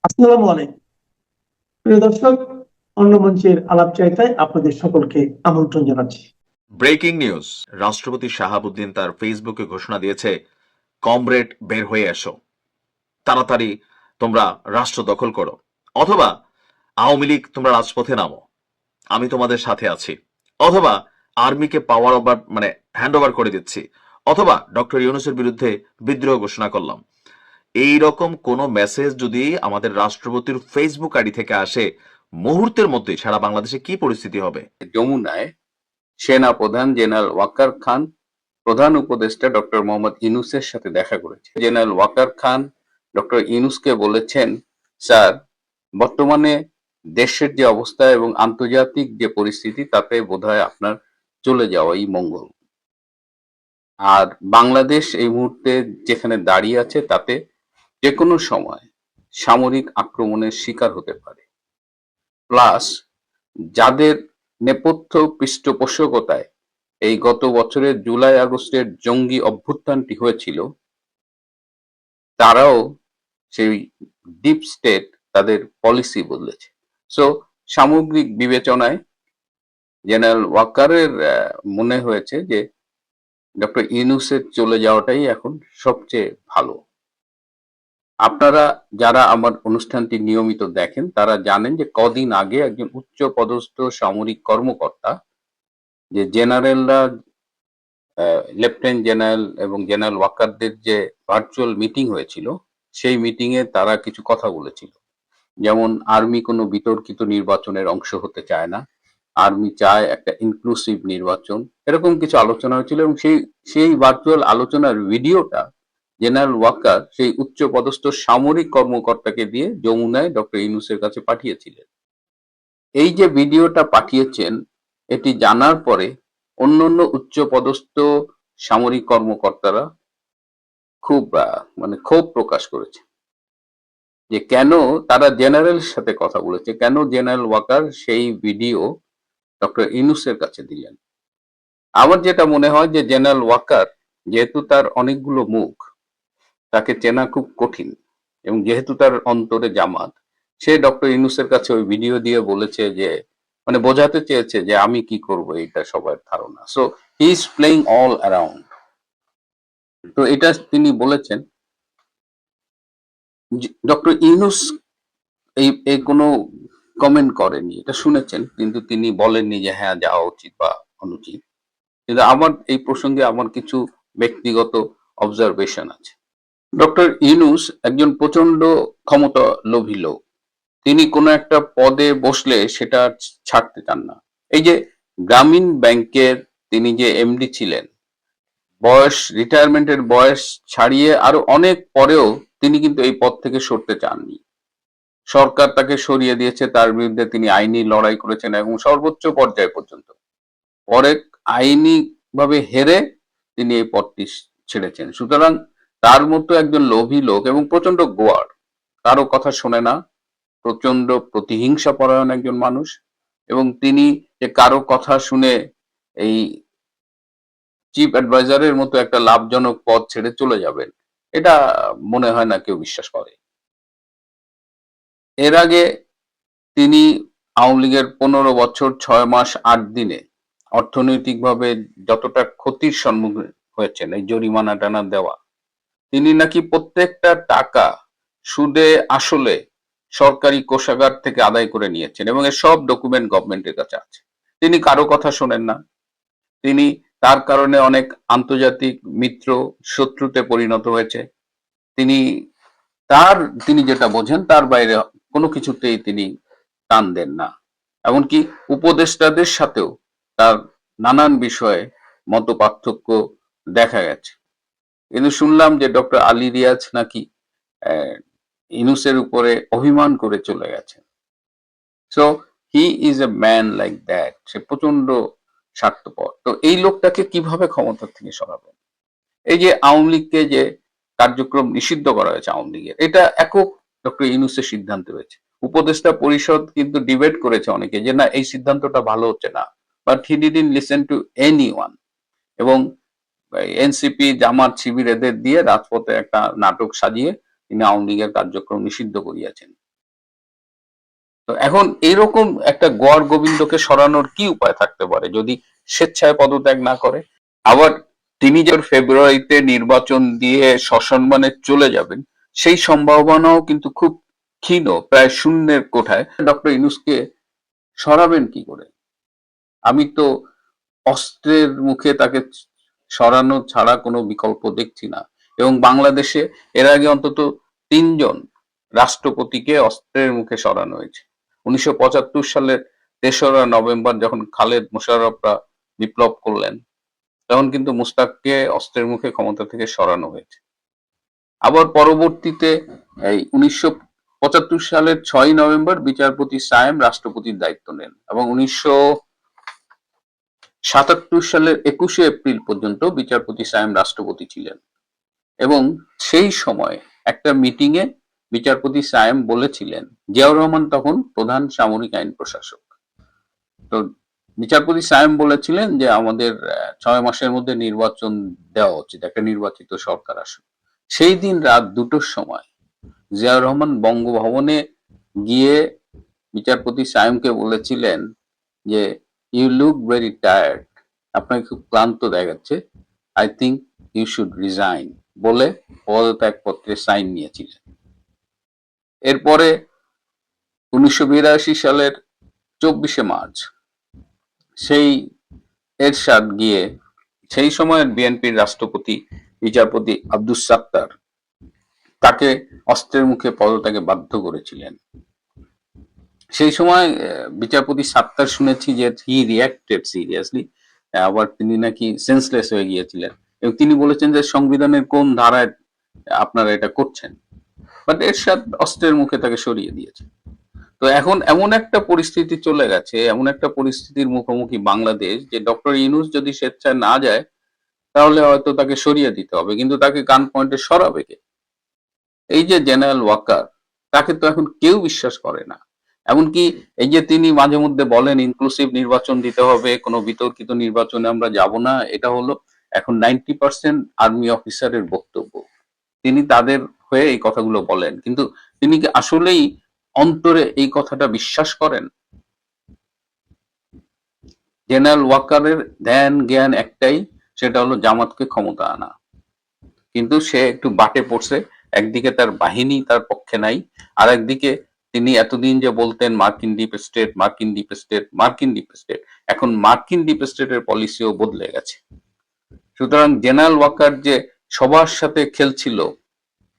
আসসালামু আলাইকুম প্রিয় দর্শক, অন্য মঞ্চের আলাপচারিতায় আপনাদের সকলকে আমন্ত্রণ জানাচ্ছি। Breaking news. রাষ্ট্রপতি শাহাবুদ্দিন তার ফেসবুকে ঘোষণা দিয়েছে, কমরেড বের হয়ে এসো, তাড়াতাড়ি তোমরা রাষ্ট্র দখল করো, অথবা আওয়ামী লীগ তোমরা রাজপথে নামো, আমি তোমাদের সাথে আছি, অথবা আর্মিকে পাওয়ার ওভার হ্যান্ড ওভার করে দিচ্ছি, অথবা ডক্টর ইউনূসের বিরুদ্ধে বিদ্রোহ ঘোষণা করলাম। এই রকম কোন মেসেজ যদি আমাদের রাষ্ট্রপতির ফেসবুক আইডি থেকে আসে, মুহূর্তের মধ্যেই সারা বাংলাদেশে কি পরিস্থিতি হবে। যমুনায় সেনা প্রধান জেনারেল ওয়াকার খান প্রধান উপদেষ্টা ডক্টর মোহাম্মদ ইউনূসের সাথে দেখা করেছে। জেনারেল ওয়াকার খান ডক্টর ইউনূসকে বলেছেন, স্যার, বর্তমানে দেশের যে অবস্থা এবং আন্তর্জাতিক যে পরিস্থিতি তাতে বোধহয় আপনার চলে যাওয়াই মঙ্গল। আর বাংলাদেশ এই মুহূর্তে যেখানে দাঁড়িয়ে আছে তাতে যে কোনো সময় সামরিক আক্রমণের শিকার হতে পারে। প্লাস যাদের নেপথ্য পৃষ্ঠপোষকতায় এই গত বছরের জুলাই আগস্টের জঙ্গি অভ্যুত্থানটি হয়েছিল, তারাও সেই ডিপ স্টেট তাদের পলিসি বদলেছে। সো সামগ্রিক বিবেচনায় জেনারেল ওয়াকারের মনে হয়েছে যে ডক্টর ইউনূসের চলে যাওয়াটাই এখন সবচেয়ে ভালো। আপনারা যারা আমার অনুষ্ঠানটি নিয়মিত দেখেন তারা জানেন যে কদিন আগে একজন উচ্চ পদস্থ সামরিক কর্মকর্তা, যে জেনারেলরা, লেফটেন্যান্ট জেনারেল এবং জেনারেল ওয়াকারদের যে ভার্চুয়াল মিটিং হয়েছিল, সেই মিটিং এ তারা কিছু কথা বলেছিল। যেমন আর্মি কোনো বিতর্কিত নির্বাচনের অংশ হতে চায় না, আর্মি চায় একটা ইনক্লুসিভ নির্বাচন, এরকম কিছু আলোচনা হয়েছিল। এবং সেই ভার্চুয়াল আলোচনার ভিডিওটা জেনারেল ওয়াকার সেই উচ্চ পদস্থ সামরিক কর্মকর্তাকে দিয়ে যমুনায় ডক্টর ইউনূসের কাছে পাঠিয়েছিলেন। এই যে ভিডিওটা পাঠিয়েছেন, এটি জানার পরে অন্যান্য উচ্চ পদস্থ সামরিক কর্মকর্তারা খুব ক্ষোভ প্রকাশ করেছে যে কেন তারা জেনারেলের সাথে কথা বলেছে, কেন জেনারেল ওয়াকার সেই ভিডিও ডক্টর ইউনূসের কাছে দিলেন। আমার যেটা মনে হয় যে জেনারেল ওয়াকার, যেহেতু তার অনেকগুলো মুখ, তাকে চেনা খুব কঠিন, এবং যেহেতু তার অন্তরে জামাত, সে ডক্টর ইউনূসের কাছে ওই ভিডিও দিয়ে বলেছে যে, বোঝাতে চেয়েছে যে আমি কি করব, এটা সবার ধারণা। So he is playing all around. তো এটা তিনি বলেছেন। ডক্টর ইউনূস এই কোনো কমেন্ট করেনি, এটা শুনেছেন, কিন্তু তিনি বলেননি যে হ্যাঁ যাওয়া উচিত বা অনুচিত। কিন্তু আমার এই প্রসঙ্গে আমার কিছু ব্যক্তিগত অবজারভেশন আছে। ডক্টর ইউনূস একজন প্রচন্ড ক্ষমতা লোভী লোক। তিনি কোনো একটা পদে বসলে সেটা ছাড়তে চান না। এই যে গ্রামীণ ব্যাংকের তিনি যে এমডি ছিলেন, রিটায়ারমেন্টের বয়স ছাড়িয়ে আরো অনেক পরেও তিনি কিন্তু এই পদ থেকে সরতে চাননি। সরকার তাকে সরিয়ে দিয়েছে, তার বিরুদ্ধে তিনি আইনি লড়াই করেছেন এবং সর্বোচ্চ পর্যায় পর্যন্ত। পরে আইনি ভাবে হেরে তিনি এই পদটি ছেড়েছেন। সুতরাং তার মতো একজন লোভী লোক এবং প্রচন্ড গোয়ার, কারো কথা শোনে না, প্রচন্ড প্রতিহিংসা পরায়ণ একজন মানুষ, এবং তিনি যে কারো কথা শুনে এই চিফ অ্যাডভাইজারের মতো একটা লাভজনক পদ ছেড়ে চলে যাবেন, এটা মনে হয় না কেউ বিশ্বাস করে। এর আগে তিনি আওয়ামী লীগের 15 বছর 6 মাস 8 দিনে অর্থনৈতিকভাবে যতটা ক্ষতির সম্মুখীন হয়েছেন, এই জরিমানা টানা দেওয়া, তিনি নাকি প্রত্যেকটা টাকা সুদে আসলে সরকারি কোষাগার থেকে আদায় করে নিয়েছেন, এবং এর সব ডকুমেন্ট গভর্নমেন্টের কাছে আছে। তিনি কারো কথা শোনেন না। তিনি তার কারণে অনেক আন্তর্জাতিক মিত্র শত্রুতে পরিণত হয়েছে। তিনি তিনি যেটা বোঝেন তার বাইরে কোনো কিছুতেই তিনি টান দেন না। এমনকি উপদেষ্টাদের সাথেও তার নানান বিষয়ে মত পার্থক্য দেখা গেছে। কিন্তু শুনলাম যে ডক্টর আলী রিয়াজ নাকি ইউনূসের উপরে অভিমান করে চলে গেছেন। So he is a man like that. সে প্রচন্ড স্বার্থপর। তো এই লোকটাকে কিভাবে ক্ষমতা থেকে সরাবেন? এই যে আওয়ামী লীগকে যে কার্যক্রম নিষিদ্ধ করা হয়েছে আওয়ামী লীগের, এটা একক ডক্টর ইউনূসের সিদ্ধান্ত হয়েছে। উপদেষ্টা পরিষদ কিন্তু ডিবেট করেছে অনেকে যে না, এই সিদ্ধান্তটা ভালো হচ্ছে না, but he didn't listen to anyone. এবং এনসিপি, জামাত, শিবির এদের দিয়ে রাজপথে একটা নাটক সাজিয়ে তিনি আওয়ামী লীগের কার্যক্রম নিষিদ্ধ করিয়াছেন। তো এখন এইরকম একটা গড় গোবিন্দকে সরানোর কি উপায় থাকতে পারে যদি স্বেচ্ছায় পদত্যাগ না করে? আবার তিনি যে ফেব্রুয়ারিতে নির্বাচন দিয়ে সসম্মানে চলে যাবেন, সেই সম্ভাবনাও কিন্তু খুব ক্ষীণ, প্রায় শূন্যের কোঠায়। ডক্টর ইউনূসকে সরাবেন কি করে? আমি তো অস্ত্রের মুখে তাকে সরানো ছাড়া কোনো বিকল্প দেখছি না। এবং বাংলাদেশে এর আগে অন্তত 3 জন রাষ্ট্রপতিকে অস্ত্রের মুখে সরানো হয়েছে। 1975 সালের 3রা নভেম্বর যখন খালেদ মোশাররফরা বিপ্লব করলেন, তখন কিন্তু মুশতাককে অস্ত্রের মুখে ক্ষমতা থেকে সরানো হয়েছে। আবার পরবর্তীতে এই 1975 সালের 6ই নভেম্বর বিচারপতি সায়েম রাষ্ট্রপতির দায়িত্ব নেন এবং 1977 সালের 21শে এপ্রিল পর্যন্ত বিচারপতি সায়েম রাষ্ট্রপতি ছিলেন। এবং সেই সময় একটা মিটিং এ বিচারপতি সায়েম বলেছিলেন, জিয়াউর রহমান তখন প্রধান সামরিক আইন প্রশাসক, তো বিচারপতি সায়েম বলেছিলেন যে আমাদের 6 মাসের মধ্যে নির্বাচন দেওয়া উচিত, একটা নির্বাচিত সরকার আসুক। সেই দিন রাত 2টোর সময় জিয়াউর রহমান বঙ্গভবনে গিয়ে বিচারপতি সায়েমকে বলেছিলেন যে ইউ লুক ভেরি টায়ার্ড, আপনাকে খুব ক্লান্ত দেখাচ্ছে, I think you should resign বলে পদত্যাগপত্রে সাইন নিয়েছিলেন। এরপরে 1982 সালের 24শে মার্চ সেই এরশাদ গিয়ে সেই সময়ের বিএনপির রাষ্ট্রপতি বিচারপতি আব্দুস সাত্তার তাকে অস্ত্রের মুখে পদত্যাগে বাধ্য করেছিলেন। সেই সময় বিচারপতি সাত্তার শুনেছি যে হি রিঅ্যাক্টেড সিরিয়াসলি, আবার তিনি নাকি সেন্সলেস হয়ে গিয়েছিলেন এবং তিনি বলেছেন যে সংবিধানের কোন ধারায় আপনারা এটা করছেন, বাট এরশাদ অস্ত্রের মুখে তাকে সরিয়ে দিয়েছে। তো এখন এমন একটা পরিস্থিতি চলে গেছে, এমন একটা পরিস্থিতির মুখোমুখি বাংলাদেশ যে ডক্টর ইউনূস যদি স্বেচ্ছায় না যায় তাহলে হয়তো তাকে সরিয়ে দিতে হবে, কিন্তু তাকে গান পয়েন্টে সরাবে কে? এই যে জেনারেল ওয়াকার, তাকে তো এখন কেউ বিশ্বাস করে না। এমনকি এই যে তিনি মাঝে মধ্যে বলেন ইনক্লুসিভ নির্বাচন দিতে হবে, কোনো বিতর্কিত নির্বাচনে আমরা যাব না, এটা হলো এখন 90% আর্মি অফিসারের বক্তব্য। তিনি তাদের হয়ে এই কথাগুলো বলেন, কিন্তু তিনি কি আসলেই অন্তরে এই কথাটা বিশ্বাস করেন? জেনারেল ওয়াকারের ধ্যান জ্ঞান একটাই, সেটা হলো জামাতকে ক্ষমতা আনা। কিন্তু সে একটু বাটে পড়ছে, একদিকে তার বাহিনী তার পক্ষে নাই, আর একদিকে তিনি এতদিন যে বলতেন মার্কিন ডিপ স্টেট, মার্কিন ডিপ স্টেট, মার্কিন ডিপ স্টেট, এখন মার্কিন ডিপ স্টেটের পলিসিও বদলে গেছে। সুতরাং জেনারেল ওয়াকার যে সবার সাথে খেলছিল,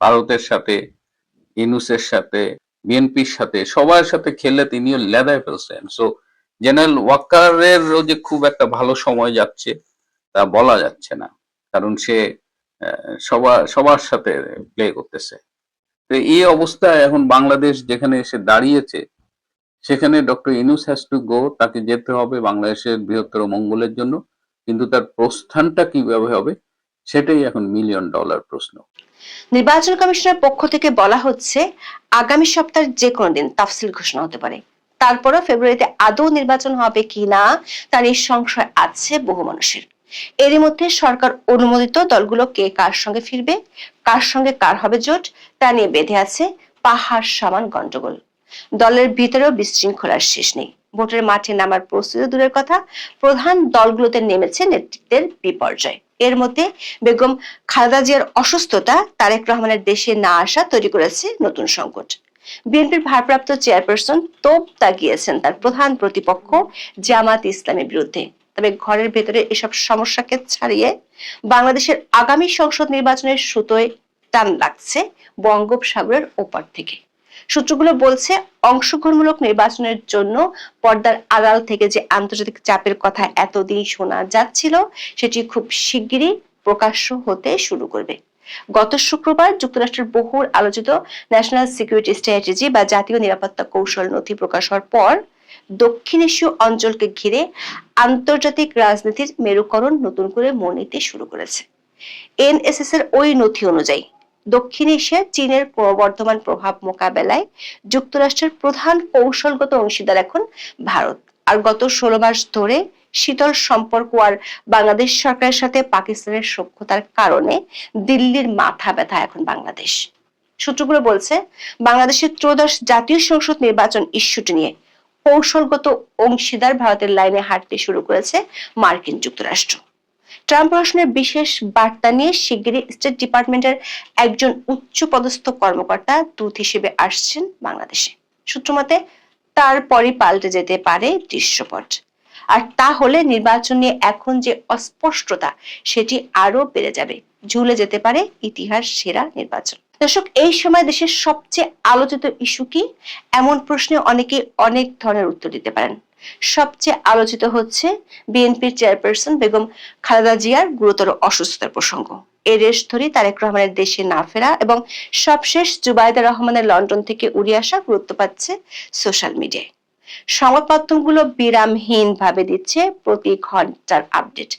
ভারতের সাথে, ইউনূসের সাথে, বিএনপির সাথে, সবার সাথে খেলে তিনিও লেদায় ফেলছেন। সো জেনারেল ওয়াকারেরও যে খুব একটা ভালো সময় যাচ্ছে তা বলা যাচ্ছে না, কারণ সে সবার সাথে প্লে করতেছে। তো এই অবস্থায় এখন বাংলাদেশ যেখানে এসে দাঁড়িয়েছে, সেখানে doctor Yunus has to go, তাকে যেতে হবে বাংলাদেশের বৃহত্তর মঙ্গলের জন্য, কিন্তু তার প্রস্থানটা কিভাবে হবে সেটাই এখন $1,000,000 প্রশ্ন। নির্বাচন কমিশনের পক্ষ থেকে বলা হচ্ছে আগামী সপ্তাহের যে কোনো দিন তাফসিল ঘোষণা হতে পারে। তারপরও ফেব্রুয়ারিতে আদৌ নির্বাচন হবে কিনা তা নিয়ে সংশয় আছে বহু মানুষের। এরই মধ্যে সরকার অনুমোদিত দলগুলো কে কার সঙ্গে ফিরবে, কার সঙ্গে কার হবে জোট, তা নিয়ে বেঁধে আছে পাহাড় সমান গন্ডগোল। দলের ভিতরেও বিশৃঙ্খলার শেষ নেই। ভোটের মাঠে নামার প্রস্তুতি দূরের কথা, প্রধান দলগুলোতে নেমেছে নেতৃত্বের বিপর্যয়। এর মধ্যে বেগম খালেদা জিয়ার অসুস্থতা, তারেক রহমানের দেশে না আসা তৈরি করেছে নতুন সংকট। বিএনপির ভারপ্রাপ্ত চেয়ারপারসন তোপ দাগিয়েছেন তার প্রধান প্রতিপক্ষ জামাত ইসলামের বিরুদ্ধে। তবে ঘরের ভেতরে এসব সমস্যাকে ছাড়িয়ে বাংলাদেশের আগামী সংসদ নির্বাচনের সুতোয় টান লাগছে বঙ্গোপসাগরের ওপার থেকে। সূত্রগুলো বলছে অংশগ্রহণমূলক নির্বাচনের জন্য পর্দার আড়াল থেকে যে আন্তর্জাতিক চাপের কথা এতদিন শোনা যাচ্ছিল, সেটি খুব শিগগিরই প্রকাশ্য হতে শুরু করবে। গত শুক্রবার যুক্তরাষ্ট্রের বহুল আলোচিত ন্যাশনাল সিকিউরিটি স্ট্র্যাটেজি বা জাতীয় নিরাপত্তা কৌশল নথি প্রকাশ হওয়ার পর দক্ষিণ এশীয় অঞ্চলকে ঘিরে আন্তর্জাতিক রাজনীতির মেরুকরণ নতুন করে মোড় নিতে শুরু করেছে। এনএসএস এর ওই নথি অনুযায়ী দক্ষিণ এশিয়ায় চীনের ক্রমবর্ধমান প্রভাব মোকাবেলায় যুক্তরাষ্ট্রের প্রধান কৌশলগত অংশীদার এখন ভারত। আর গত 16 মাস ধরে শীতল সম্পর্ক আর বাংলাদেশ সরকারের সাথে পাকিস্তানের সখ্যতার কারণে দিল্লির মাথা ব্যথা এখন বাংলাদেশ। সূত্রগুলো বলছে বাংলাদেশের ত্রয়োদশ জাতীয় সংসদ নির্বাচন ইস্যুটি নিয়ে কৌশলগত অংশীদার ভারতের লাইনে হাঁটতে শুরু করেছে মার্কিন যুক্তরাষ্ট্র। ট্রাম্প প্রশাসনের বিশেষ বার্তা নিয়ে শিগগিরই স্টেট ডিপার্টমেন্টের একজন উচ্চপদস্থ কর্মকর্তা দূত হিসেবে আসছেন বাংলাদেশে। সূত্রমতে তারপরই পাল্টে যেতে পারে দৃশ্যপট। আর তাহলে নির্বাচন নিয়ে এখন যে অস্পষ্টতা সেটি আরো বেড়ে যাবে, ঝুলে যেতে পারে ইতিহাস সেরা নির্বাচন। দর্শক, এই সময় দেশের সবচেয়ে আলোচিত ইস্যু কি? এমন প্রশ্নে অনেকে অনেক ধরনের উত্তর দিতে পারেন। সবচেয়ে আলোচিত হচ্ছে বিএনপির চেয়ারপারসন বেগম খালেদা জিয়ার গুরুতর অসুস্থতার প্রসঙ্গ। এর রেশ ধরে তারেক রহমানের দেশে না ফেরা এবং সবশেষ জুবাইদা রহমানের লন্ডন থেকে উড়ে আসা গুরুত্ব পাচ্ছে সোশ্যাল মিডিয়ায়। সংবাদ মাধ্যমগুলো বিরামহীন ভাবে দিচ্ছে প্রতি ঘন্টার আপডেট।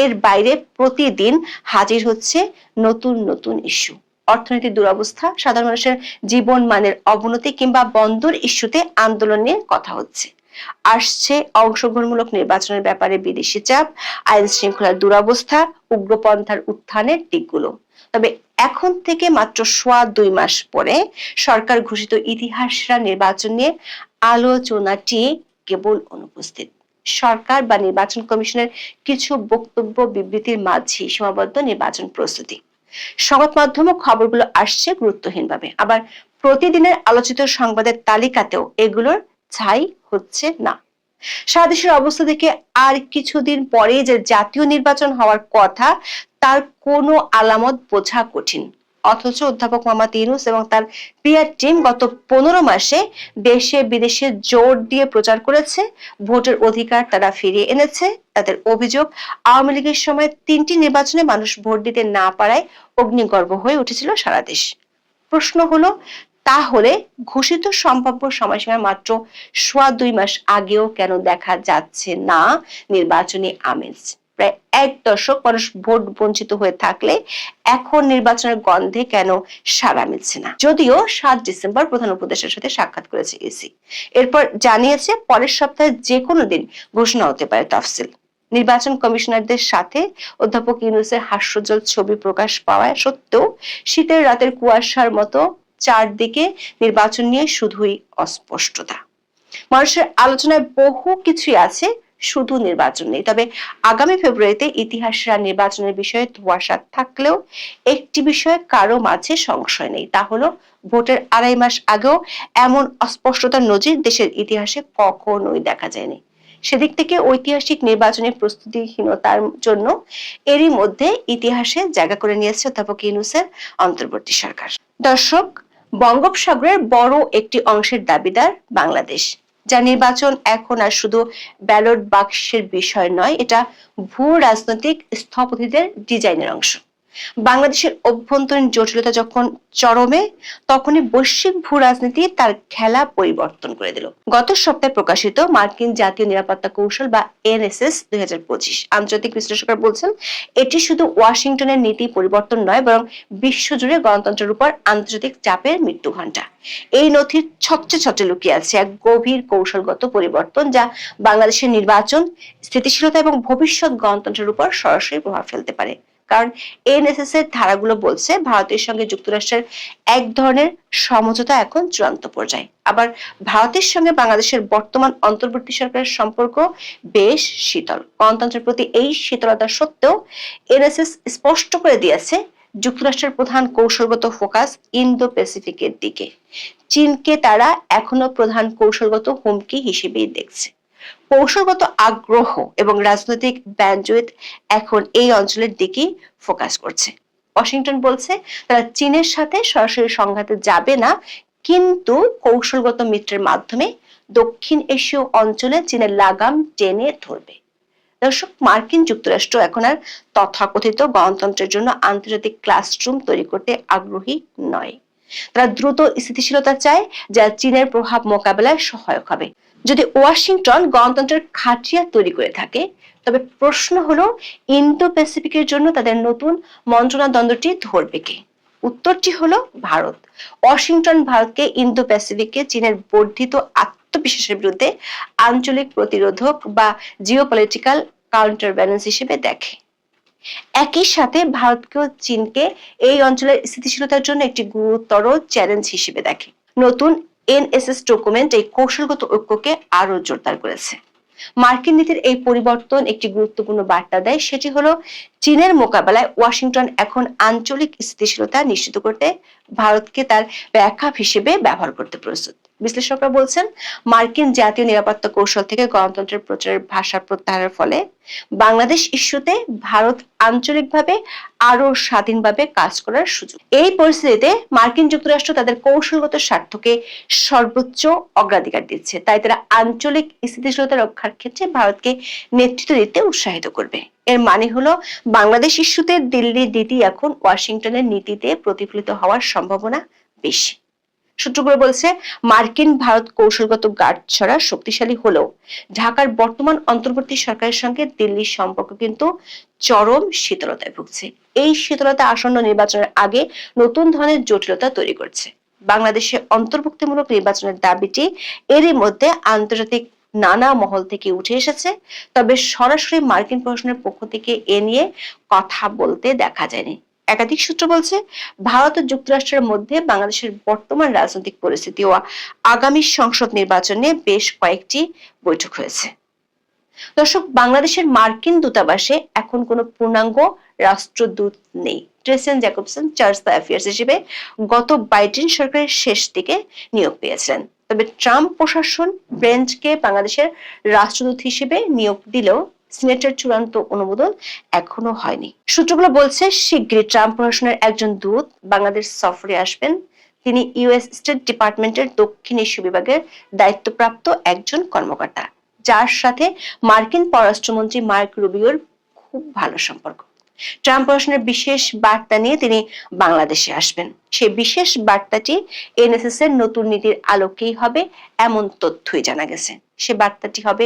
এর বাইরে প্রতিদিন হাজির হচ্ছে নতুন নতুন ইস্যু। অর্থনৈতিক দুরবস্থা, সাধারণ মানুষের জীবন মানের অবনতি কিংবা বন্দর ইস্যুতে আন্দোলন নিয়ে কথা হচ্ছে। আসছে অংশগ্রহণমূলক নির্বাচনের ব্যাপারে বিদেশি চাপ, আইন শৃঙ্খলার দুরবস্থা, উগ্রপন্থার উত্থানের দিকগুলো। তবে এখন থেকে মাত্র 2.5 মাস পরে সরকার ঘোষিত ইতিহাসরা নির্বাচন নিয়ে আলোচনাটি কেবল অনুপস্থিত। সরকার বা নির্বাচন কমিশনের কিছু বক্তব্য বিবৃতির মাঝে সীমাবদ্ধ নির্বাচন প্রস্তুতি। সংবাদ মাধ্যম ও খবরগুলো আসছে গুরুত্বহীনভাবে, আবার প্রতিদিনের আলোচিত সংবাদের তালিকাতেও এগুলোর ছাই হচ্ছে না। সারা দেশের অবস্থা থেকে আর কিছুদিন পরে যে জাতীয় নির্বাচন হওয়ার কথা তার কোনো আলামত বোঝা কঠিন। অথচ অধ্যাপক মোহাম্মদ ইউনূস এবং তার পিআর টিম গত 15 মাসে দেশে বিদেশে জোর দিয়ে প্রচার করেছে ভোটের অধিকার তারা ফিরিয়ে এনেছে। তাদের অভিযোগ, আওয়ামী লীগের সময় 3টি নির্বাচনে মানুষ ভোট দিতে না পারায় অগ্নিগর্ভ হয়ে উঠেছিল সারা দেশ। প্রশ্ন হলো, তাহলে ঘোষিত সম্ভাব্য সময়সীমার মাত্র 2.5 মাস আগেও কেন দেখা যাচ্ছে না নির্বাচনী আমেজ? প্রায় 1 দশক মানুষ ভোট বঞ্চিত হয়ে থাকলে এখন নির্বাচনের গন্ধে কেন সাড়া মিলছে না? যদিও 7 ডিসেম্বর প্রধান উপদেষ্টার সাথে সাক্ষাৎ করেছে ইসি। এরপর জানিয়েছে পরের সপ্তাহে যে কোনো দিন ঘোষণা হতে পারে তফসিল। নির্বাচন কমিশনারদের সাথে অধ্যাপক ইউনূসের হাস্যজ্জ্বল ছবি প্রকাশ পাওয়া সত্ত্বেও শীতের রাতের কুয়াশার মতো চারদিকে নির্বাচন নিয়ে শুধুই অস্পষ্টতা। মানুষের আলোচনায় বহু কিছুই আছে, শুধু নির্বাচন নেই। তবে আগামী ফেব্রুয়ারিতে ইতিহাসরা নির্বাচনের বিষয়ে ধোঁয়াশা থাকলেও একটি বিষয়ে কারো মাঝে সংশয় নেই, তা হলো ভোটের 2.5 মাস আগেও এমন অস্পষ্টতার নজির দেশের ইতিহাসে কখনোই দেখা যায়নি। সেদিক থেকে ঐতিহাসিক নির্বাচনের প্রস্তুতিহীনতার জন্য এরই মধ্যে ইতিহাসে জায়গা করে নিয়েছে অধ্যাপক ইউনূসের অন্তর্বর্তী সরকার। দর্শক, বঙ্গোপসাগরের বড় একটি অংশের দাবিদার বাংলাদেশ, যা নির্বাচন এখন আর শুধু ব্যালট বাক্সের বিষয় নয়, এটা ভূ রাজনৈতিক স্থপতিদের ডিজাইনের অংশ। বাংলাদেশের অভ্যন্তরীণ জটিলতা যখন চরমে, তখনই বৈশ্বিক ভূ রাজনীতি তার খেলা পরিবর্তন করে দিল। গত সপ্তাহে প্রকাশিত মার্কিন জাতীয় নিরাপত্তা কৌশল বা এনএসএস 2025 আন্তর্জাতিক বিশ্লেষকরা বলছেন এটি শুধু ওয়াশিংটনের নীতি পরিবর্তন নয়, বরং বিশ্বজুড়ে গণতন্ত্রের উপর আন্তর্জাতিক চাপের মৃত্যু ঘণ্টা। এই নথির ছত্রে ছত্রে লুকিয়ে আছে এক গভীর কৌশলগত পরিবর্তন, যা বাংলাদেশের নির্বাচন, স্থিতিশীলতা এবং ভবিষ্যৎ গণতন্ত্রের উপর সরাসরি প্রভাব ফেলতে পারে। কারণ এনএসএস এর ধারাগুলো বলছে ভারতের সঙ্গে যুক্তরাষ্ট্রের এক ধরনের সমঝোতা এখন চূড়ান্ত পর্যায়ে। আবার ভারতের সঙ্গে বাংলাদেশের বর্তমান অন্তর্বর্তী সরকারের সম্পর্ক বেশ শীতল। গণতন্ত্রের প্রতি এই শীতলতা সত্ত্বেও এনএসএস স্পষ্ট করে দিয়েছে যুক্তরাষ্ট্রের প্রধান কৌশলগত ফোকাস ইন্দো প্যাসিফিকের দিকে। চীনকে তারা এখনো প্রধান কৌশলগত হুমকি হিসেবেই দেখছে। কৌশলগত আগ্রহ এবং রাজনৈতিক ব্যান্ডউইথ এখন এই অঞ্চলের দিকেই ফোকাস করছে। ওয়াশিংটন বলছে তারা চীনের সাথে সরাসরি সংঘাতে যাবে না, কিন্তু কৌশলগত মিত্রের মাধ্যমে দক্ষিণ এশীয় অঞ্চলে চীনের লাগাম টেনে ধরবে। দর্শক, মার্কিন যুক্তরাষ্ট্র এখন আর তথাকথিত গণতন্ত্রের জন্য আন্তর্জাতিক ক্লাসরুম তৈরি করতে আগ্রহী নয়। তারা দ্রুত স্থিতিশীলতা চায়, যা চীনের প্রভাব মোকাবেলায় সহায়ক হবে। যদি ওয়াশিংটন গণতন্ত্রের খাটিয়া তৈরি করে থাকে, তবে প্রশ্ন হলো ইন্দো প্যাসিফিকের জন্য তাদের নতুন মন্ত্রণা দ্বন্দ্বটি ধরবে কে? উত্তরটি হলো ভারত। ওয়াশিংটন ভারতকে ইন্দো প্যাসিফিকে চীনের বর্ধিত আত্মবিশ্বাসের বিরুদ্ধে আঞ্চলিক প্রতিরোধক বা জিওপলিটিক্যাল কাউন্টারব্যালেন্স হিসেবে দেখে। একই সাথে ভারতকেও চীনকে এই অঞ্চলের স্থিতিশীলতার জন্য একটি গুরুতর চ্যালেঞ্জ হিসেবে দেখে। নতুন এনএসএস ডকুমেন্ট এই কৌশলগত ঐক্যকে আরো জোরদার করেছে। মার্কিন নীতির এই পরিবর্তন একটি গুরুত্বপূর্ণ বার্তা দেয়, সেটি হলো চীনের মোকাবেলায় ওয়াশিংটন এখন আঞ্চলিক স্থিতিশীলতা নিশ্চিত করতে ভারতকে তার ব্যাকআপ হিসেবে ব্যবহার করতে প্রস্তুত। বিশ্লেষকরা বলছেন, মার্কিন জাতীয় নিরাপত্তা কৌশল থেকে গণতন্ত্রের প্রচারের ভাষা প্রত্যাহারের ফলে বাংলাদেশ ইস্যুতে ভারত আঞ্চলিকভাবে আরো স্বাধীনভাবে কাজ করার সুযোগ। এই পরিস্থিতিতে মার্কিন যুক্তরাষ্ট্র তাদের কৌশলগত স্বার্থকে সর্বোচ্চ অগ্রাধিকার দিচ্ছে, তাই তারা আঞ্চলিক স্থিতিশীলতা রক্ষার ক্ষেত্রে ভারতকে নেতৃত্ব দিতে উৎসাহিত করবে। এর মানে হলো বাংলাদেশ ইস্যুতে দিল্লির নীতি এখন ওয়াশিংটনের নীতিতে প্রতিফলিত হওয়ার সম্ভাবনা বেশি। সূত্রগুলো বলছে, মার্কিন ভারত কৌশলগত গাঁটছড়া শক্তিশালী হলেও ঢাকার বর্তমান অন্তর্বর্তী সরকারের সঙ্গে দিল্লির সম্পর্ক কিন্তু চরম শীতলতায় ভুগছে। এই শীতলতা আসন্ন নির্বাচনের আগে নতুন ধরনের জটিলতা তৈরি করছে। বাংলাদেশে অন্তর্ভুক্তিমূলক নির্বাচনের দাবিটি এরই মধ্যে আন্তর্জাতিক নানা মহল থেকে উঠে এসেছে, তবে সরাসরি মার্কিন প্রশাসনের পক্ষ থেকে এ নিয়ে কথা বলতে দেখা যায়নি। একাধিক সূত্র বলছে, ভারত ও যুক্তরাষ্ট্রের মধ্যে বাংলাদেশের বর্তমান রাজনৈতিক পরিস্থিতি ও আগামী সংসদ নির্বাচনে বেশ কয়েকটি বৈঠক হয়েছে। দর্শক, বাংলাদেশের মার্কিন দূতাবাসে এখন কোনো পূর্ণাঙ্গ রাষ্ট্রদূত নেই। ট্রেসেন জ্যাকবসন চার্জ দ্য অ্যাফেয়ার্স হিসেবে গত বাইডেন সরকারের শেষ দিকে নিয়োগ পেয়েছিলেন। তবে ট্রাম্প প্রশাসন ব্রেন্টকে বাংলাদেশের রাষ্ট্রদূত হিসেবে নিয়োগ দিলেও সিনেটের চূড়ান্ত অনুমোদন এখনো হয়নি। সূত্রগুলো বলছে, শীঘ্রই ট্রাম্প প্রশাসনের একজন দূত বাংলাদেশ সফরে আসবেন। তিনি ইউএস স্টেট ডিপার্টমেন্টের দক্ষিণ এশীয় বিভাগের দায়িত্বপ্রাপ্ত একজন কর্মকর্তা, যার সাথে মার্কিন পররাষ্ট্রমন্ত্রী মার্ক রুবিওর খুব ভালো সম্পর্ক। ট্রাম্প প্রশাসনের বিশেষ বার্তা নিয়ে তিনি বাংলাদেশে আসবেন। সেই বিশেষ বার্তাটি এনএসএস এর নতুন নীতির আলোকেই হবে এমন তথ্যই জানা গেছে। সে বার্তাটি হবে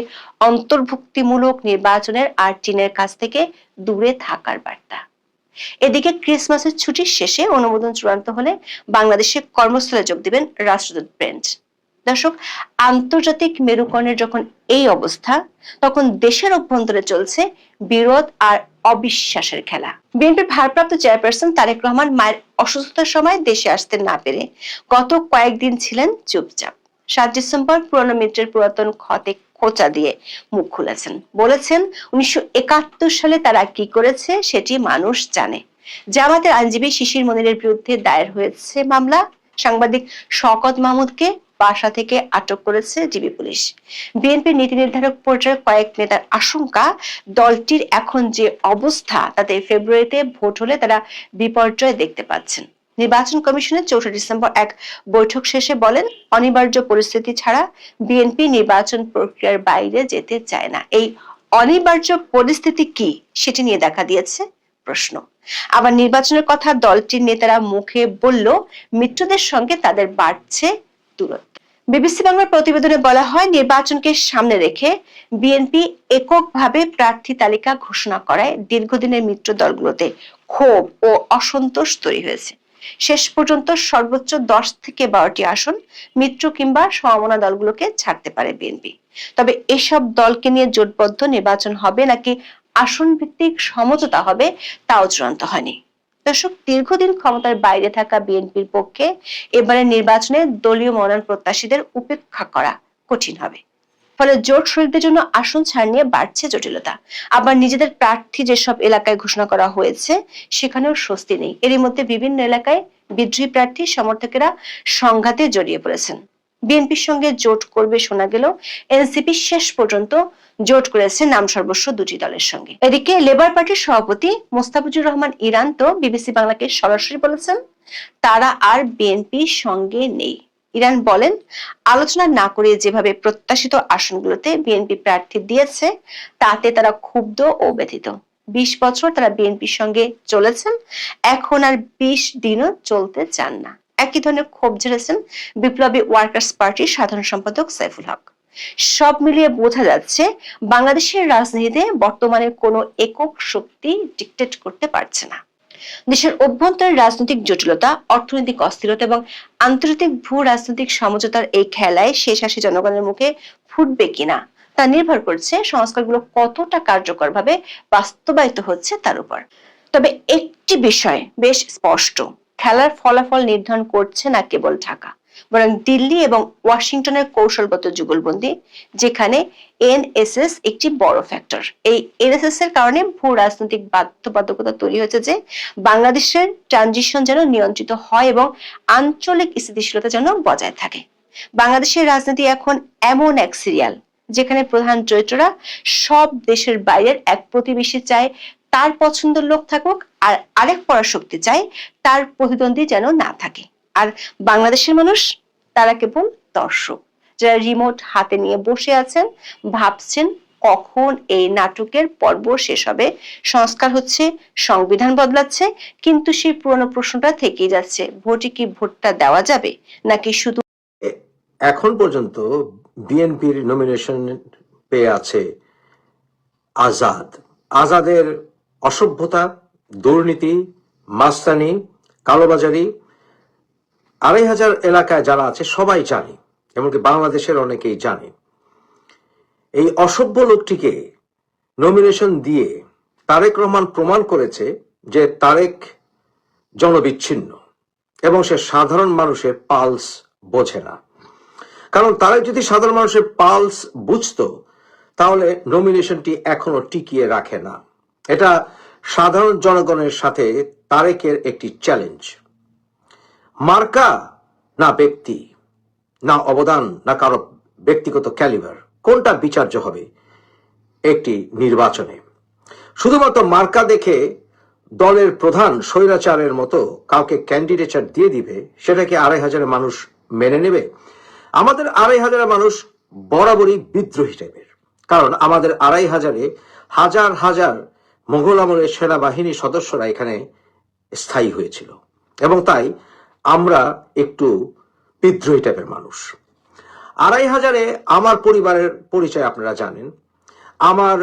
অন্তর্ভুক্তিমূলক নির্বাচনের আর চীনের কাছ থেকে দূরে থাকার বার্তা। এদিকে ক্রিসমাসের ছুটির শেষে অনুমোদন চূড়ান্ত হলে বাংলাদেশে কর্মস্থলে যোগ দিবেন রাষ্ট্রদূত ব্রেন্ট। দর্শক, আন্তর্জাতিক মেরুকরণের যখন এই অবস্থা, তখন দেশের অভ্যন্তরে চলছে বিরোধ আর অবিশ্বাসের খেলা। বিএনপির ভারপ্রাপ্ত চেয়ারপারসন তারেক রহমান মায়ের অসুস্থতার সময় দেশে আসতে না পেরে গত কয়েকদিন ছিলেন চুপচাপ। 7 ডিসেম্বর পুরনো মিত্রের পুরাতন ক্ষতে খোঁচা দিয়ে মুখ খুলেছেন, বলেছেন 1971 সালে তারা কি করেছে সেটি মানুষ জানে। জামাতের আইনজীবী শিশির মনিরের বিরুদ্ধে দায়ের হয়েছে মামলা। সাংবাদিক শওকত মাহমুদকে বাসা থেকে আটক করেছে ডিবি পুলিশ। বিএনপির নীতি নির্ধারক পর্যায়ে কয়েক নেতার আশঙ্কা, দলটির এখন যে অবস্থা তাতে ফেব্রুয়ারিতে ভোট হলে তারা বিপর্যয় দেখতে পাচ্ছেন। নির্বাচন কমিশনের 4 ডিসেম্বর এক বৈঠক শেষে বলেন, অনিবার্য পরিস্থিতি ছাড়া বিএনপি নির্বাচন প্রক্রিয়ার বাইরে যেতে চায় না। এই অনিবার্য পরিস্থিতি কি সেটি নিয়ে দেখা দিয়েছে প্রশ্ন। আবার নির্বাচনের কথা দলটির নেতারা মুখে বলল, মিত্রদের সঙ্গে তাদের বাড়ছে দূরত্ব। বিবিসি বাংলার প্রতিবেদনে বলা হয়, নির্বাচনকে সামনে রেখে বিএনপি এককভাবে প্রার্থী তালিকা ঘোষণা করায় দীর্ঘদিনের মিত্র দলগুলোতে ক্ষোভ ও অসন্তোষ তৈরি হয়েছে। শেষ পর্যন্ত সর্বোচ্চ 10 থেকে 12টি আসন মিত্র কিংবা সমমনা দলগুলোকে ছাড়তে পারে বিএনপি। তবে এসব দলকে নিয়ে জোটবদ্ধ নির্বাচন হবে নাকি আসন ভিত্তিক সমঝোতা হবে তাও চূড়ান্ত হয়নি। দর্শক, দীর্ঘদিন ক্ষমতার বাইরে থাকা বিএনপির পক্ষে এবারে নির্বাচনে দলীয় মনোনয়ন প্রত্যাশীদের উপেক্ষা করা কঠিন হবে। ফলে জোট শরিকদের জন্য আসন ছাড় নিয়ে বাড়ছে জটিলতা। আবার নিজেদের প্রার্থী যেসব এলাকায় ঘোষণা করা হয়েছে সেখানেও স্বস্তি নেই। এরই মধ্যে বিভিন্ন এলাকায় বিদ্রোহী প্রার্থী সমর্থকেরা সংঘাতে জড়িয়ে পড়েছেন। বিএনপির সঙ্গে জোট করবে শোনা গেল, এনসিপি শেষ পর্যন্ত জোট করেছে নাম সর্বস্ব দুটি দলের সঙ্গে। এদিকে লেবার পার্টির সভাপতি মোস্তাফিজুর রহমান ইরান তো বিবিসি বাংলাকে সরাসরি বলেছেন, তারা আর বিএনপির সঙ্গে নেই। ইরান বলেন, আলোচনা না করে যেভাবে প্রত্যাশিত আসনগুলোতে বিএনপি প্রার্থী দিয়েছে তাতে তারা ক্ষুব্ধ ও ব্যথিত। 20 বছর তারা বিএনপির সঙ্গে চলেছেন, এখন আর 20 দিনও চলতে চান না। একই ধরনের ক্ষোভ ঝেড়েছেন বিপ্লবী ওয়ার্কার্স পার্টির সাধারণ সম্পাদক সাইফুল হক। সব মিলিয়ে বোঝা যাচ্ছে বাংলাদেশের রাজনীতিতে বর্তমানে কোনো একক শক্তি ডিক্টেট করতে পারছে না। দেশের অভ্যন্তরীণ রাজনৈতিক জটিলতা, অর্থনৈতিক অস্থিরতা এবং আন্তর্জাতিক ভূ রাজনৈতিক সমঝোতার এই খেলায় শেষ হাসি জনগণের মুখে ফুটবে কিনা তা নির্ভর করছে সংস্কারগুলো কতটা কার্যকরভাবে বাস্তবায়িত হচ্ছে তার উপর। তবে একটি বিষয় বেশ স্পষ্ট, খেলার ফলাফল নির্ধারণ করছে না কেবল ঢাকা, বরং দিল্লি এবং ওয়াশিংটনের কৌশলগত যুগলবন্দি, যেখানে এনএসএস একটি বড় ফ্যাক্টর। এই এনএসএস এর কারণে ভূ রাজনৈতিক বাধ্যবাধকতা তৈরি হয়েছে যে বাংলাদেশের ট্রানজিশন যেন নিয়ন্ত্রিত হয় এবং আঞ্চলিক স্থিতিশীলতা যেন বজায় থাকে। বাংলাদেশের রাজনীতি এখন এমন এক সিরিয়াল যেখানে প্রধান চরিত্ররা সব দেশের বাইরের এক প্রতিবেশী চায় তার পছন্দের লোক থাকুক, আর আরেক পরাশক্তি চায় তার প্রতিদ্বন্দ্বী যেন না থাকে। আর বাংলাদেশের মানুষ তারা কেবল দর্শক, যারা রিমোট হাতে নিয়ে বসে আছেন, ভাবছেন কখন এই নাটকের পর্ব শেষ হবে। সংস্কার হচ্ছে, সংবিধান বদলাচ্ছে, কিন্তু সেই পুরনো প্রশ্নটা থেকেই যাচ্ছে, ভোটে কি ভোটটা দেওয়া যাবে নাকি শুধু। এখন পর্যন্ত বিএনপির নমিনেশন পেয়ে আছে আজাদ। আজাদের অসভ্যতা, দুর্নীতি, মাস্তানি, কালোবাজারি ২৫০০ এলাকায় যারা আছে সবাই জানে, এমনকি বাংলাদেশের অনেকেই জানে। এই অসভ্য লোকটিকে নমিনেশন দিয়ে তারেক রহমান প্রমাণ করেছে যে তারেক জনবিচ্ছিন্ন এবং সে সাধারণ মানুষের পালস বোঝে না। কারণ তারেক যদি সাধারণ মানুষের পালস বুঝতো তাহলে নমিনেশনটি এখনো টিকিয়ে রাখে না। এটা সাধারণ জনগণের সাথে তারেকের একটি চ্যালেঞ্জ। মার্কা না ব্যক্তি, না অবদান, না কারো ব্যক্তিগত ক্যালিবার, কোনটা বিচার্য হবে একটি নির্বাচনে? শুধুমাত্র মার্কা দেখে দলের প্রধান স্বৈরাচারের মতো কাউকে ক্যান্ডিডেচার দিয়ে দিবে, সেটা কি ২৫০০ মানুষ মেনে নেবে? আমাদের ২৫০০ মানুষ বরাবরই বিদ্রোহী টাইপের, কারণ আমাদের ২৫০০ হাজার হাজার মোগল আমলের সেনাবাহিনীর সদস্যরা এখানে স্থায়ী হয়েছিল এবং তাই আমরা একটু বিদ্রোহী টাইপের মানুষ। ২৫০০ আমার পরিবারের পরিচয় আপনারা জানেন। আমার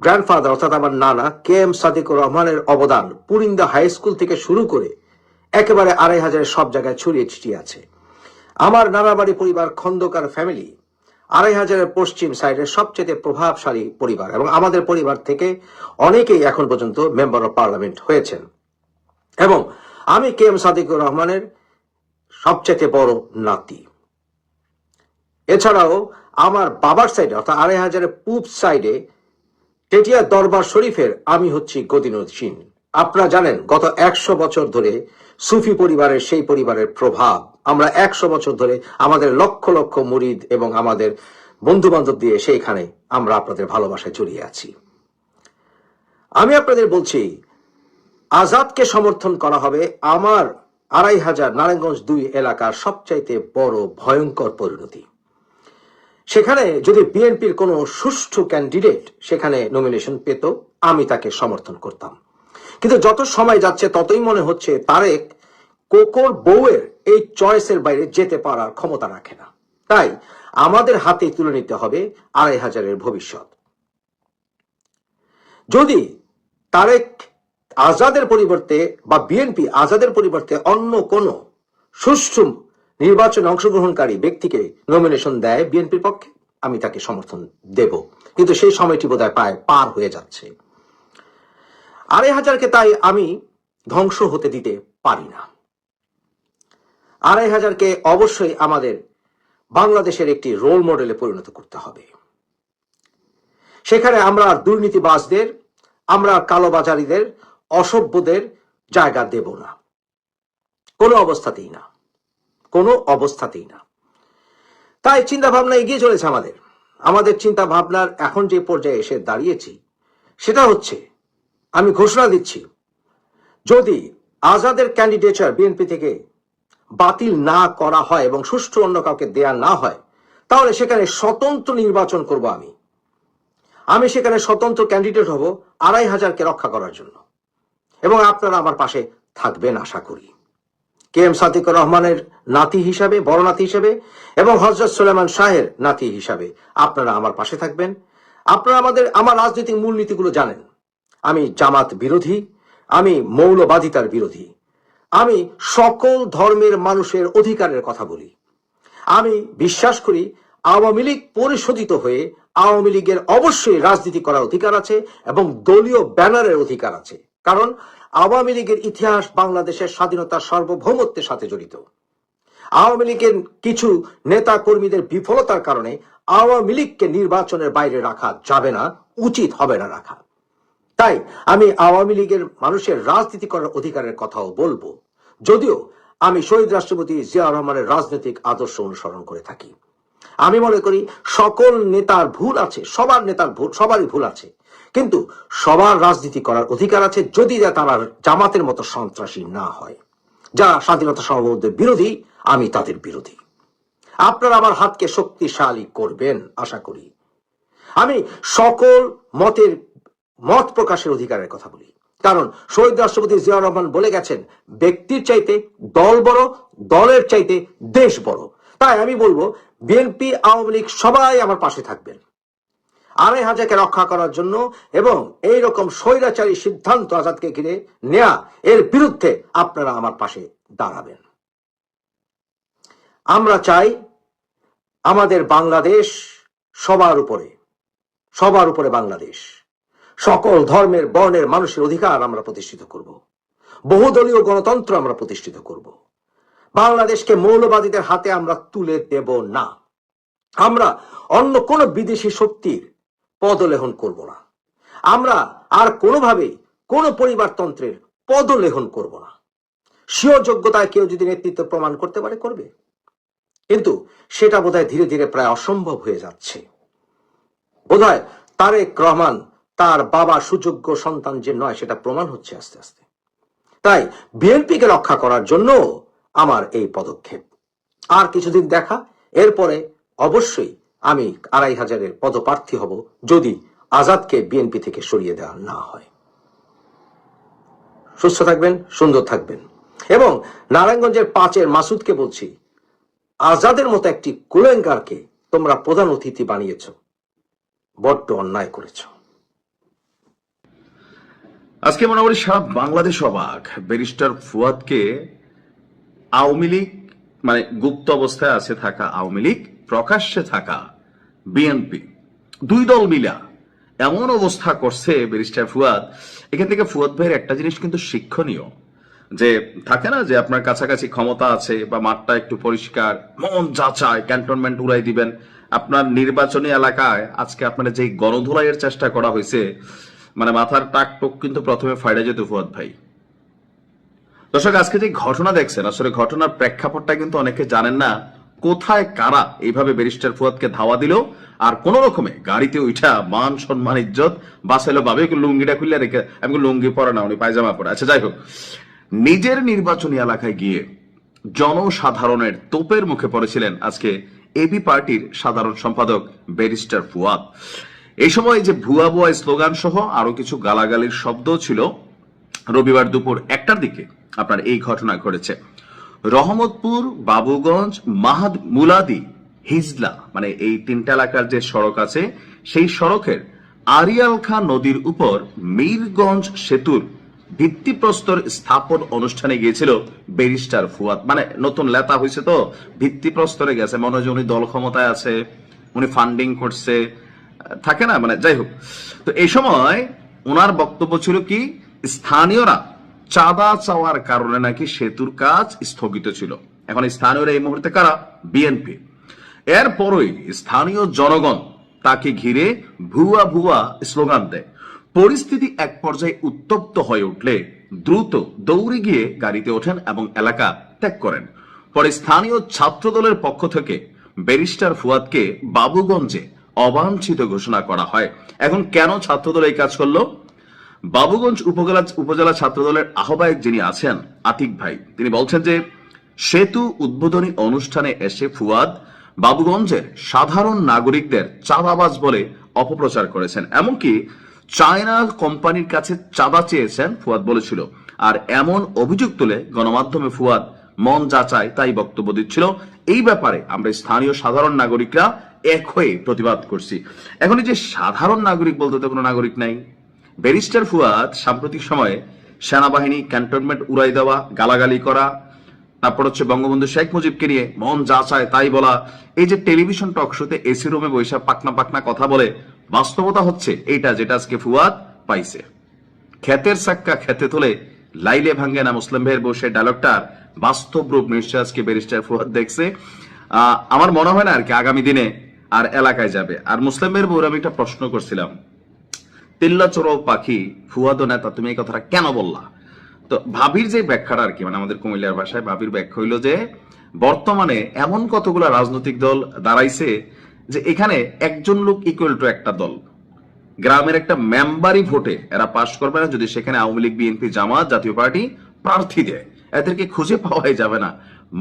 গ্র্যান্ডফাদার অর্থাৎ আমার নানা কে এম সাদিকুর রহমানের অবদান পুরিন্দা হাই স্কুল থেকে শুরু করে একেবারে ২৫০০ সব জায়গায় ছড়িয়ে ছিটিয়ে আছে। আমার নানা বাড়ি পরিবার খন্দকার ফ্যামিলি ২৫০০ পশ্চিম সাইডের সবচেয়ে প্রভাবশালী পরিবার এবং আমাদের পরিবার থেকে অনেকেই এখন পর্যন্ত মেম্বার অফ পার্লামেন্ট হয়েছেন এবং আমি কে এম সাদিকুর রহমানের সবচেয়ে বড় নাতি। এছাড়াও আমার বাবার সাইডে অর্থাৎ ২৫০০ পূব সাইডে টেটিয়া দরবার শরীফের আমি হচ্ছি গদিনউদ্দিন। আপনারা জানেন গত ১০০ বছর ধরে সুফি পরিবারের সেই পরিবারের প্রভাব আমরা ১০০ বছর ধরে আমাদের লক্ষ লক্ষ মুরিদ এবং আমাদের বন্ধু বান্ধব দিয়ে সেইখানে আমরা আপনাদের ভালোবাসায় জড়িয়ে আছি। আমি আপনাদের বলছি আজাদকে সমর্থন করা হবে আমার ২৫০০ নারায়ণগঞ্জ ২ এলাকার সবচাইতে বড় ভয়ঙ্কর পরিণতি। সেখানে যদি বিএনপির কোনো সুষ্ঠু ক্যান্ডিডেট সেখানে নমিনেশন পেত আমি তাকে সমর্থন করতাম, কিন্তু যত সময় যাচ্ছে ততই মনে হচ্ছে তারেক কোকোর বউয়ের এই চয়েসের বাইরে যেতে পারার ক্ষমতা রাখে না। তাই আমাদের হাতে তুলে নিতে হবে ২৫০০ ভবিষ্যৎ। যদি তারেক আজাদের পরিবর্তে বা বিএনপি আজাদের পরিবর্তে অন্য কোন সুষ্ঠু নির্বাচনে অংশগ্রহণকারী ব্যক্তিকে নমিনেশন দেয় বিএনপির পক্ষে আমি তাকে সমর্থন দেব, কিন্তু সেই সময়টি বোধহয় প্রায় পার হয়ে যাচ্ছে। ২৫০০কে তাই আমি ধ্বংস হতে দিতে পারি না। ২৫০০কে অবশ্যই আমাদের বাংলাদেশের একটি রোল মডেলে পরিণত করতে হবে। সেখানে আমরা দুর্নীতিবাজদের, আমরা কালোবাজারিদের, অসভ্যদের জায়গা দেব না, কোনো অবস্থাতেই না, কোনো অবস্থাতেই না। তাই চিন্তা ভাবনা এগিয়ে চলেছে আমাদের চিন্তা ভাবনার এখন যে পর্যায়ে এসে দাঁড়িয়েছি সেটা হচ্ছে আমি ঘোষণা দিচ্ছি যদি আজাদের ক্যান্ডিডেচার বিএনপি থেকে বাতিল না করা হয় এবং সুষ্ঠু অন্য কাউকে দেয়া না হয় তাহলে সেখানে স্বতন্ত্র নির্বাচন করব আমি সেখানে স্বতন্ত্র ক্যান্ডিডেট হব ২৫০০কে রক্ষা করার জন্য এবং আপনারা আমার পাশে থাকবেন আশা করি। কে এম সাদিকুর রহমানের নাতি হিসাবে, বড় নাতি হিসাবে এবং হযরত সুলাইমান শাহের নাতি হিসাবে আপনারা আমার পাশে থাকবেন। আপনারা আমার রাজনৈতিক মূলনীতিগুলো জানেন। আমি জামাত বিরোধী, আমি মৌলবাদিতার বিরোধী, আমি সকল ধর্মের মানুষের অধিকারের কথা বলি। আমি বিশ্বাস করি আওয়ামী লীগ পরিশোধিত হয়ে আওয়ামী লীগের অবশ্যই রাজনীতি করার অধিকার আছে এবং দলীয় ব্যানারের অধিকার আছে, কারণ আওয়ামী লীগের ইতিহাস বাংলাদেশের স্বাধীনতার সার্বভৌমত্বের সাথে জড়িত। আওয়ামী লীগের কিছু নেতা কর্মীদের বিফলতার কারণে আওয়ামী লীগকে নির্বাচনের বাইরে রাখা যাবে না, উচিত হবে না রাখা। তাই আমি আওয়ামী লীগের মানুষের রাজনীতি করার অধিকারের কথাও বলবো, যদিও আমি শহীদ রাষ্ট্রপতি জিয়াউর রহমানের রাজনৈতিক আদর্শ অনুসরণ করে থাকি। আমি মনে করি সকল নেতার ভুল আছে, সবার নেতার ভুল, সবারই ভুল আছে, কিন্তু সবার রাজনীতি করার অধিকার আছে যদি তারা জামাতের মতো সন্ত্রাসী না হয়। যারা স্বাধীনতা সার্বভৌমত্বের বিরোধী, আমি তাদের বিরোধী। আপনারা আমার হাতকে শক্তিশালী করবেন আশা করি। আমি সকল মত প্রকাশের অধিকারের কথা বলি, কারণ শহীদ রাষ্ট্রপতি জিয়াউর রহমান বলে গেছেন, ব্যক্তির চাইতে দল বড়, দলের চাইতে দেশ বড়। তাই আমি বলবো, বিএনপি, আওয়ামী লীগ সবাই আমার পাশে থাকবেন ২৫০০কে রক্ষা করার জন্য, এবং এই রকম স্বৈরাচারী সিদ্ধান্ত আজাদকে ঘিরে নেয়া এর বিরুদ্ধে আপনারা আমার পাশে দাঁড়াবেন। আমরা চাই আমাদের বাংলাদেশ সবার উপরে বাংলাদেশ, সকল ধর্মের বর্ণের মানুষের অধিকার আমরা প্রতিষ্ঠিত করব, বহুদলীয় গণতন্ত্র আমরা প্রতিষ্ঠিত করব। বাংলাদেশকে মৌলবাদীদের হাতে আমরা তুলে দেব না। আমরা অন্য কোন বিদেশি শক্তির পদলেহন করব না। আমরা আর কোনোভাবেই কোন পরিবারতন্ত্রের পদলেহন করব না। স্বীয় যোগ্যতায় কেউ যদি নেতৃত্ব প্রমাণ করতে পারে, করবে, কিন্তু সেটা বোধহয় ধীরে ধীরে প্রায় অসম্ভব হয়ে যাচ্ছে। বোধহয় তারেক রহমান তার বাবা সুযোগ্য সন্তান যে নয়, সেটা প্রমাণ হচ্ছে আস্তে আস্তে। তাই বিএনপিকে রক্ষা করার জন্য আমার এই পদক্ষেপ। আর কিছুদিন দেখা, এরপরে অবশ্যই আমি ২৫০০-এর পদপ্রার্থী হব যদি আজাদকে বিএনপি থেকে সরিয়ে দেওয়া না হয়। সুস্থ থাকবেন, সুন্দর থাকবেন। এবং নারায়ণগঞ্জের ৫-এর মাসুদকে বলছি, আজাদের মতো একটি কুলেঙ্গারকে তোমরা প্রধান অতিথি বানিয়েছ, বড্ড অন্যায় করেছ। আজকে মোটামুটি সারা বাংলাদেশ অবাক। ব্যারিস্টার ফুয়াদকে আওয়ামী লীগ, মানে গুপ্ত অবস্থায় আছে থাকা আওয়ামী লীগ, প্রকাশ্যে থাকা বিএনপি, দুই দল মিলা এমন অবস্থা করছে ব্যারিস্টার ফুয়াদ। এখান থেকে ফুয়াদ ভাইয়ের একটা জিনিস কিন্তু শিক্ষণীয়, যে থাকে না যে আপনার কাছাকাছি ক্ষমতা আছে বা মাঠটা একটু পরিষ্কার, মন যা চায় ক্যান্টনমেন্ট উড়াই দিবেন। আপনার নির্বাচনী এলাকায় আজকে আপনার যে গণধোলাইয়ের চেষ্টা করা হয়েছে, মানে মাথার টাক টোক কিন্তু প্রথমে ফাইডা যেত ফুয়াদ ভাই। দর্শক, আজকে যে ঘটনা দেখছেন, আসলে ঘটনার প্রেক্ষাপটটা কিন্তু অনেকে জানেন না। কোথায় কারা এইভাবে ব্যারিস্টার ফুয়াদকে ধাওয়া দিল, আর কোন রকমে গাড়িতে উঠা মান সম্মান ইজ্জত বাঁচাইলো। বাবে লুঙ্গিটা খুলে রেখে, আমি লুঙ্গি পরে না, উনি পায়জামা পরে। আচ্ছা, যাই হোক, নিজের নির্বাচনী এলাকায় গিয়ে জনসাধারণের তোপের মুখে পড়েছিলেন আজকে এবি পার্টির সাধারণ সম্পাদক ব্যারিস্টার ফুয়াদ। এই সময় যে ভুয়া ভুয়া স্লোগান সহ আরো কিছু গালাগালির শব্দ ছিল। রবিবার দুপুর 1টার দিকে আপনার এই ঘটনা ঘটেছে। রহমতপুর, বাবুগঞ্জ, মুলাদি, হিজলা, মানে এই 3টা এলাকার যে সড়ক আছে, সেই সড়কের আরিয়াল খাঁ নদীর উপর মীরগঞ্জ সেতুর ভিত্তিপ্রস্তর স্থাপন অনুষ্ঠানে গিয়েছিল ব্যারিস্টার ফুয়াদ। মানে নতুন লেতা হয়েছে তো, ভিত্তিপ্রস্তরে গেছে, মনে হয় উনি দল ক্ষমতায় আছে, উনি ফান্ডিং করছে, থাকে না, মানে যাই হোক। তো এই সময় ওনার বক্তব্য ছিল কি, স্থানীয়রা চাঁদা চাওয়ার কারণে নাকি সেতুর কাজ স্থগিত ছিল। এখন স্থানীয়রা এই মুহূর্তে কারা? বিএনপি। এরপরই স্থানীয় জনগণ তাকে ঘিরে ভুয়া ভুয়া স্লোগান দেয়। পরিস্থিতি এক পর্যায়ে উত্তপ্ত হয়ে উঠলে দ্রুত দৌড়ে গিয়ে গাড়িতে ওঠেন এবং এলাকা ত্যাগ করেন। পরে স্থানীয় ছাত্র দলের পক্ষ থেকে ব্যারিস্টার ফুয়াদকে বাবুগঞ্জে অবাঞ্ছিত ঘোষণা করা হয়। এখন কেন ছাত্রদল এই কাজ করলো? বাবুগঞ্জ উপজেলা ছাত্রদলের আহ্বায়ক যিনি আছেন, আতিক ভাই, তিনি বলছেন যে সেতু উদ্বোধনী অনুষ্ঠানে এসে ফুয়াদ বাবুগঞ্জের সাধারণ নাগরিকদের চাঁদাবাজ বলে অপপ্রচার করেছেন, এমনকি চায়না কোম্পানির কাছে চাঁদা চেয়েছেন ফুয়াদ বলেছিল। আর এমন অভিযোগ তুলে গণমাধ্যমে ফুয়াদ মন যা চায় তাই বক্তব্য দিচ্ছিল। এই ব্যাপারে আমরা স্থানীয় সাধারণ নাগরিকরা এক হয়ে প্রতিবাদ করছি। এখন এই যে সাধারণ নাগরিক বলতে তো কোনো নাগরিক নাই। ব্যারিস্টার ফুয়াদ সাম্প্রতিক সময়ে সেনাবাহিনী ক্যান্টনমেন্ট উড়াই দেওয়া, গালাগালি করা, তারপর হচ্ছে বঙ্গবন্ধু শেখ মুজিবকে নিয়ে মন যা চায় তাই বলা, এই যে টেলিভিশন টক শোতে এসি রুমে বৈশা পাকনা পাকনা কথা বলে, বাস্তবতা হচ্ছে এইটা যেটা আজকে ফুয়াদ পাইছে। ক্ষেতের সাক্কা খেতে তোলে, লাইলে ভাঙ্গে না মুসলিম ভাইয়ের বসে ডায়লগটার বাস্তব রূপ নিশ্চয় আজকে ব্যারিস্টার ফুয়াদ দেখছে। আমার মনে হয় না আর কি আগামী দিনে আর এলাকায় যাবে। আর মুসলিম ভাইয়ের বউর আমি একটা প্রশ্ন করছিলাম, তিল্লা চোরাও পাখি ফুয়াদ নেতা, তুমি এই কথাটা কেন বললা? তো ভাবির যে ব্যাখ্যাটা আর কি, মানে আমাদের কুমিল্লার ভাষায় ভাবির ব্যাখ্যা হইলো যে বর্তমানে এমন কতগুলা রাজনৈতিক দল দাঁড়াইছে যে এখানে একজন লোক ইকুয়াল টু একটা দল। গ্রামের একটা মেম্বারই ভোটে এরা পাশ করবে না যদি সেখানে আওয়ামী লীগ, বিএনপি, জামাত, জাতীয় পার্টি প্রার্থী দেয়। এদেরকে খুঁজে পাওয়াই যাবে না।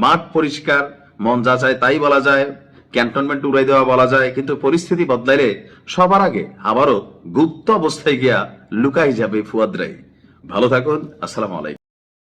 মাঠ পরিষ্কার, মন যা চায় তাই বলা যায়, ক্যান্টনমেন্ট উড়াই দেওয়া বলা যায়, কিন্তু পরিস্থিতি বদলাইলে সবার আগে আবারও গুপ্ত অবস্থায় গিয়া লুকাই যাবে ফুয়াদরাই। ভালো থাকুন, আসসালামু আলাইকুম।